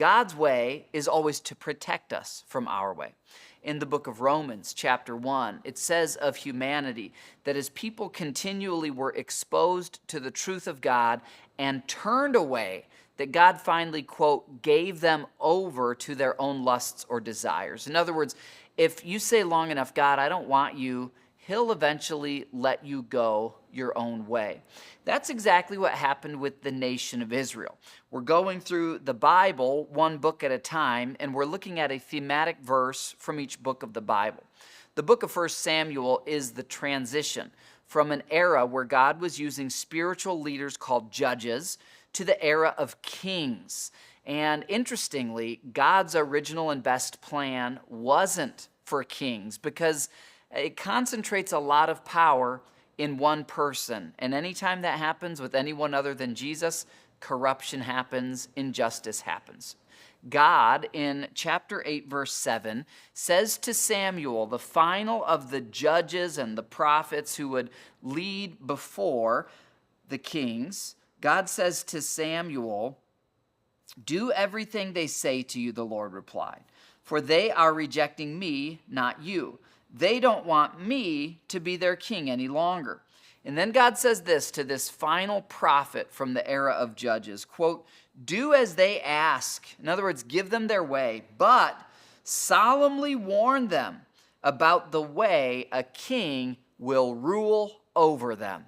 God's way is always to protect us from our way. In the book of Romans, chapter 1, it says of humanity that as people continually were exposed to the truth of God and turned away, that God finally, quote, gave them over to their own lusts or desires. In other words, if you say long enough, God, I don't want you, He'll eventually let you go your own way. That's exactly what happened with the nation of Israel. We're going through the Bible one book at a time, and we're looking at a thematic verse from each book of the Bible. The book of 1 Samuel is the transition from an era where God was using spiritual leaders called judges to the era of kings. And interestingly, God's original and best plan wasn't for kings because it concentrates a lot of power in one person. And anytime that happens with anyone other than Jesus, corruption happens, injustice happens. God, in chapter 8, verse 7, says to Samuel, the final of the judges and the prophets who would lead before the kings, God says to Samuel, "Do everything they say to you," the Lord replied, "for they are rejecting me, not you. They don't want me to be their king any longer." And then God says this to this final prophet from the era of Judges, quote, "Do as they ask." In other words, give them their way, but solemnly warn them about the way a king will rule over them.